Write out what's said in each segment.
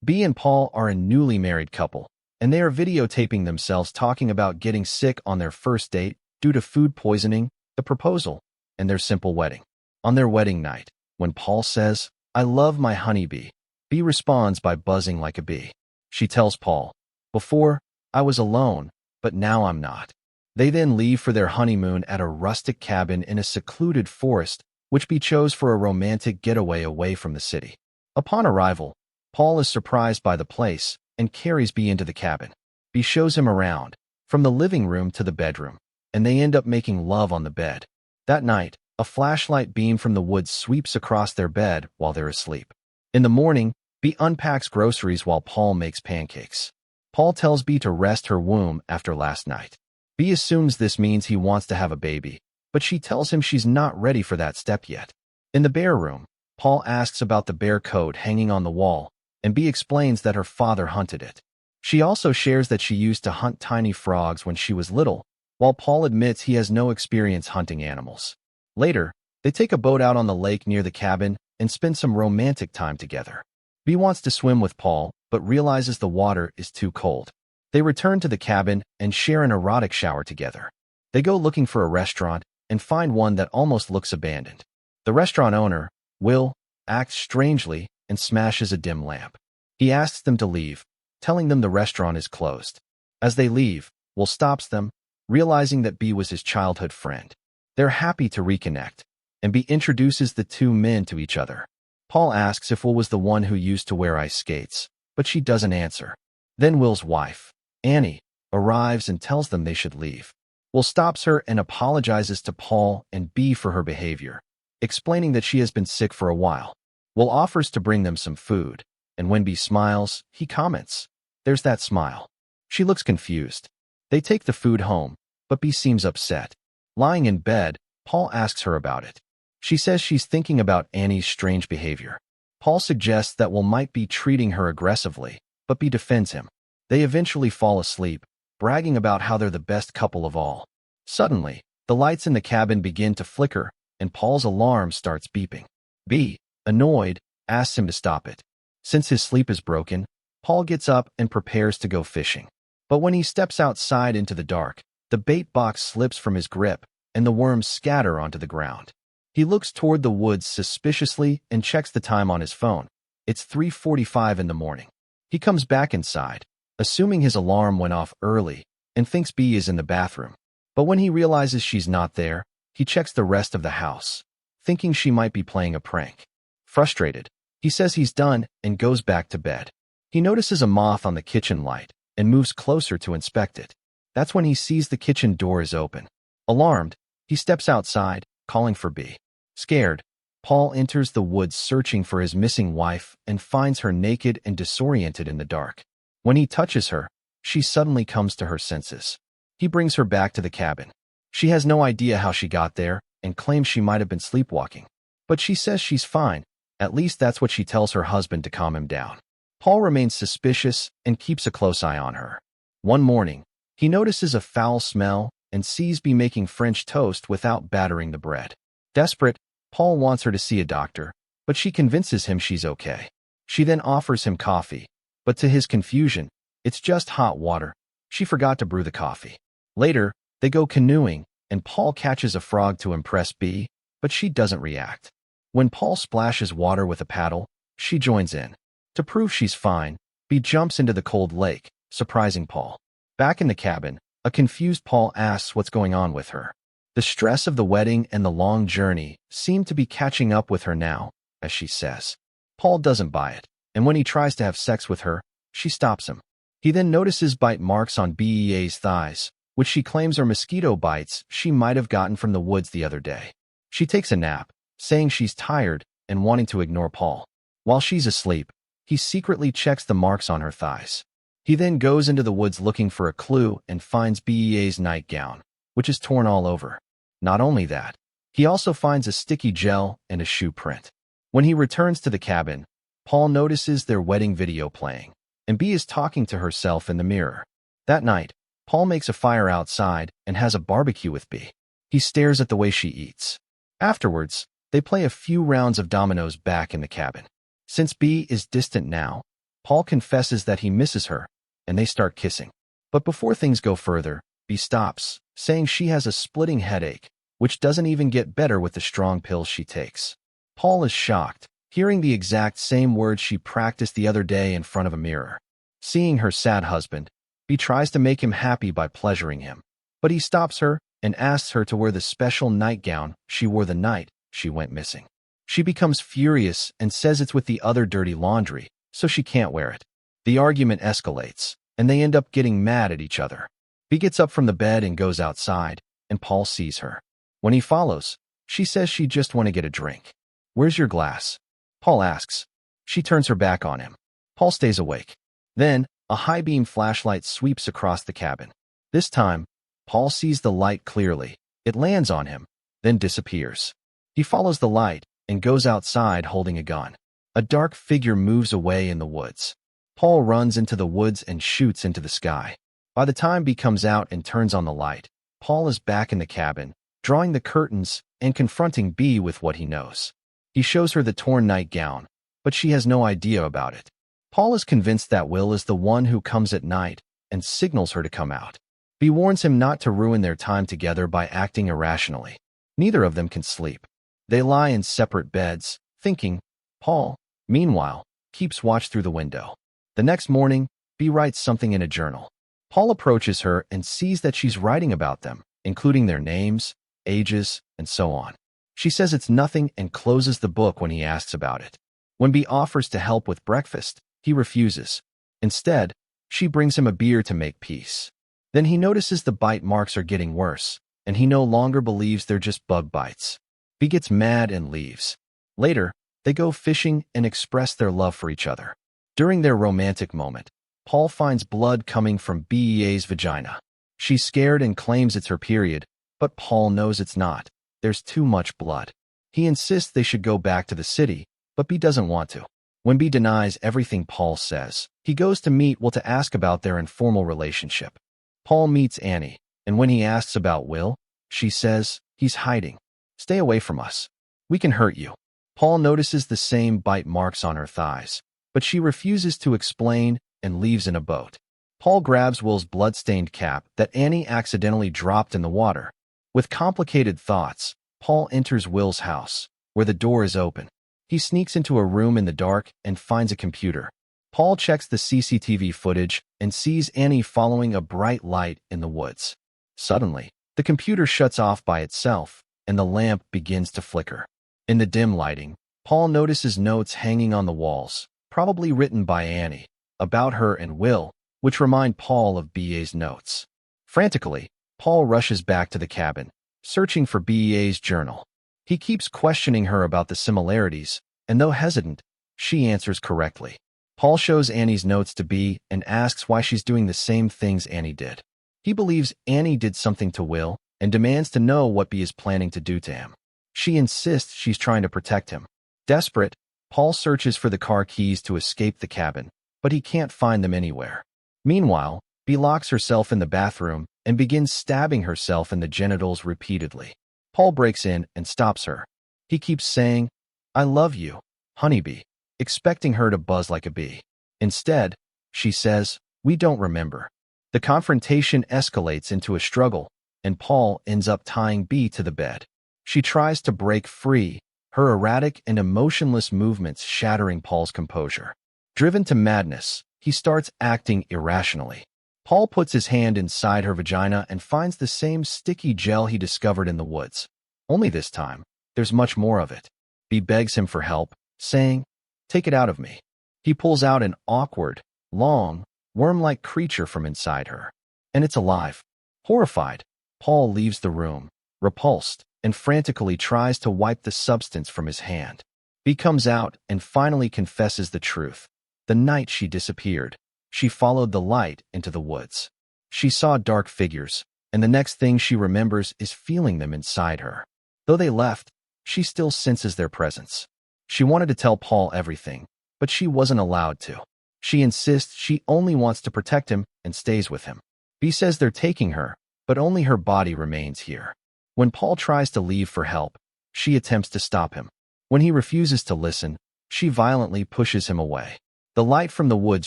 Bea and Paul are a newly married couple, and they are videotaping themselves talking about getting sick on their first date due to food poisoning, the proposal, and their simple wedding. On their wedding night, when Paul says, "I love my honeybee," Bea responds by buzzing like a bee. She tells Paul, "Before, I was alone, but now I'm not." They then leave for their honeymoon at a rustic cabin in a secluded forest, which Bea chose for a romantic getaway away from the city. Upon arrival, Paul is surprised by the place and carries Bea into the cabin. Bea shows him around, from the living room to the bedroom, and they end up making love on the bed. That night, a flashlight beam from the woods sweeps across their bed while they're asleep. In the morning, Bea unpacks groceries while Paul makes pancakes. Paul tells Bea to rest her womb after last night. Bea assumes this means he wants to have a baby, but she tells him she's not ready for that step yet. In the bear room, Paul asks about the bear coat hanging on the wall, and Bea explains that her father hunted it. She also shares that she used to hunt tiny frogs when she was little, while Paul admits he has no experience hunting animals. Later, they take a boat out on the lake near the cabin and spend some romantic time together. Bea wants to swim with Paul, but realizes the water is too cold. They return to the cabin and share an erotic shower together. They go looking for a restaurant and find one that almost looks abandoned. The restaurant owner, Will, acts strangely and smashes a dim lamp. He asks them to leave, telling them the restaurant is closed. As they leave, Will stops them, realizing that Bea was his childhood friend. They're happy to reconnect, and Bea introduces the two men to each other. Paul asks if Will was the one who used to wear ice skates, but she doesn't answer. Then Will's wife, Annie, arrives and tells them they should leave. Will stops her and apologizes to Paul and Bea for her behavior, explaining that she has been sick for a while. Will offers to bring them some food, and when Bea smiles, he comments, "There's that smile." She looks confused. They take the food home, but Bea seems upset. Lying in bed, Paul asks her about it. She says she's thinking about Annie's strange behavior. Paul suggests that Will might be treating her aggressively, but Bea defends him. They eventually fall asleep, bragging about how they're the best couple of all. Suddenly, the lights in the cabin begin to flicker, and Paul's alarm starts beeping. Bea, annoyed, asks him to stop it. Since his sleep is broken, Paul gets up and prepares to go fishing. But when he steps outside into the dark, the bait box slips from his grip, and the worms scatter onto the ground. He looks toward the woods suspiciously and checks the time on his phone. It's 3:45 in the morning. He comes back inside, assuming his alarm went off early, and thinks Bea is in the bathroom. But when he realizes she's not there, he checks the rest of the house, thinking she might be playing a prank. Frustrated, he says he's done and goes back to bed. He notices a moth on the kitchen light and moves closer to inspect it. That's when he sees the kitchen door is open. Alarmed, he steps outside, calling for Bea. Scared, Paul enters the woods searching for his missing wife and finds her naked and disoriented in the dark. When he touches her, she suddenly comes to her senses. He brings her back to the cabin. She has no idea how she got there and claims she might have been sleepwalking. But she says she's fine. At least that's what she tells her husband to calm him down. Paul remains suspicious and keeps a close eye on her. One morning, he notices a foul smell and sees Bea making French toast without battering the bread. Desperate, Paul wants her to see a doctor, but she convinces him she's okay. She then offers him coffee, but to his confusion, it's just hot water. She forgot to brew the coffee. Later, they go canoeing, and Paul catches a frog to impress Bea, but she doesn't react. When Paul splashes water with a paddle, she joins in. To prove she's fine, Bea jumps into the cold lake, surprising Paul. Back in the cabin, a confused Paul asks what's going on with her. The stress of the wedding and the long journey seem to be catching up with her now, as she says. Paul doesn't buy it, and when he tries to have sex with her, she stops him. He then notices bite marks on Bea's thighs, which she claims are mosquito bites she might have gotten from the woods the other day. She takes a nap, saying she's tired and wanting to ignore Paul. While she's asleep, he secretly checks the marks on her thighs. He then goes into the woods looking for a clue and finds Bea's nightgown, which is torn all over. Not only that, he also finds a sticky gel and a shoe print. When he returns to the cabin, Paul notices their wedding video playing, and Bea is talking to herself in the mirror. That night, Paul makes a fire outside and has a barbecue with Bea. He stares at the way she eats. Afterwards, they play a few rounds of dominoes back in the cabin. Since Bea is distant now, Paul confesses that he misses her, and they start kissing. But before things go further, Bea stops, saying she has a splitting headache, which doesn't even get better with the strong pills she takes. Paul is shocked, hearing the exact same words she practiced the other day in front of a mirror. Seeing her sad husband, Bea tries to make him happy by pleasuring him. But he stops her and asks her to wear the special nightgown she wore the night she went missing. She becomes furious and says it's with the other dirty laundry, so she can't wear it. The argument escalates, and they end up getting mad at each other. Bea gets up from the bed and goes outside, and Paul sees her. When he follows, she says she just want to get a drink. "Where's your glass?" Paul asks. She turns her back on him. Paul stays awake. Then, a high-beam flashlight sweeps across the cabin. This time, Paul sees the light clearly. It lands on him, then disappears. He follows the light and goes outside holding a gun. A dark figure moves away in the woods. Paul runs into the woods and shoots into the sky. By the time Bea comes out and turns on the light, Paul is back in the cabin, drawing the curtains and confronting Bea with what he knows. He shows her the torn nightgown, but she has no idea about it. Paul is convinced that Will is the one who comes at night and signals her to come out. Bea warns him not to ruin their time together by acting irrationally. Neither of them can sleep. They lie in separate beds, thinking. Paul, meanwhile, keeps watch through the window. The next morning, Bea writes something in a journal. Paul approaches her and sees that she's writing about them, including their names, ages, and so on. She says it's nothing and closes the book when he asks about it. When Bea offers to help with breakfast, he refuses. Instead, she brings him a beer to make peace. Then he notices the bite marks are getting worse, and he no longer believes they're just bug bites. Bea gets mad and leaves. Later, they go fishing and express their love for each other. During their romantic moment, Paul finds blood coming from Bea's vagina. She's scared and claims it's her period, but Paul knows it's not. There's too much blood. He insists they should go back to the city, but Bea doesn't want to. When Bea denies everything Paul says, he goes to meet Will to ask about their informal relationship. Paul meets Annie, and when he asks about Will, she says, "He's hiding. Stay away from us. We can hurt you." Paul notices the same bite marks on her thighs, but she refuses to explain and leaves in a boat. Paul grabs Will's blood-stained cap that Annie accidentally dropped in the water. With complicated thoughts, Paul enters Will's house, where the door is open. He sneaks into a room in the dark and finds a computer. Paul checks the CCTV footage and sees Annie following a bright light in the woods. Suddenly, the computer shuts off by itself, and the lamp begins to flicker. In the dim lighting, Paul notices notes hanging on the walls, probably written by Annie, about her and Will, which remind Paul of Bea's notes. Frantically, Paul rushes back to the cabin, searching for Bea's journal. He keeps questioning her about the similarities, and though hesitant, she answers correctly. Paul shows Annie's notes to Bea and asks why she's doing the same things Annie did. He believes Annie did something to Will and demands to know what Bea is planning to do to him. She insists she's trying to protect him. Desperate, Paul searches for the car keys to escape the cabin, but he can't find them anywhere. Meanwhile, Bea locks herself in the bathroom and begins stabbing herself in the genitals repeatedly. Paul breaks in and stops her. He keeps saying, "I love you, honeybee," expecting her to buzz like a bee. Instead, she says, "We don't remember." The confrontation escalates into a struggle, and Paul ends up tying Bea to the bed. She tries to break free, her erratic and emotionless movements shattering Paul's composure. Driven to madness, he starts acting irrationally. Paul puts his hand inside her vagina and finds the same sticky gel he discovered in the woods. Only this time, there's much more of it. Bea begs him for help, saying, "Take it out of me." He pulls out an awkward, long, worm-like creature from inside her. And it's alive. Horrified, Paul leaves the room, repulsed, and frantically tries to wipe the substance from his hand. Bea comes out and finally confesses the truth. The night she disappeared, she followed the light into the woods. She saw dark figures, and the next thing she remembers is feeling them inside her. Though they left, she still senses their presence. She wanted to tell Paul everything, but she wasn't allowed to. She insists she only wants to protect him and stays with him. Bea says they're taking her, but only her body remains here. When Paul tries to leave for help, she attempts to stop him. When he refuses to listen, she violently pushes him away. The light from the woods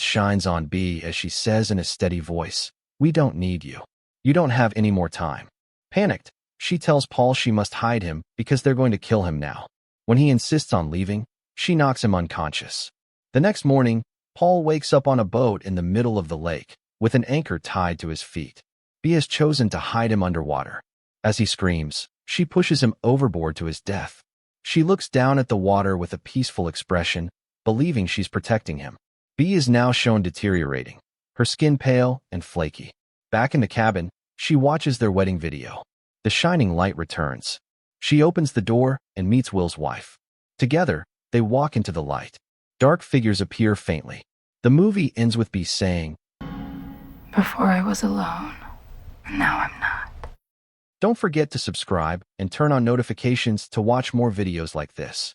shines on Bea as she says in a steady voice, "We don't need you. You don't have any more time." Panicked, she tells Paul she must hide him because they're going to kill him now. When he insists on leaving, she knocks him unconscious. The next morning, Paul wakes up on a boat in the middle of the lake, with an anchor tied to his feet. Bea has chosen to hide him underwater. As he screams, she pushes him overboard to his death. She looks down at the water with a peaceful expression, believing she's protecting him. Bea is now shown deteriorating, her skin pale and flaky. Back in the cabin, she watches their wedding video. The shining light returns. She opens the door and meets Will's wife. Together, they walk into the light. Dark figures appear faintly. The movie ends with Bea saying, "Before I was alone, and now I'm not." Don't forget to subscribe and turn on notifications to watch more videos like this.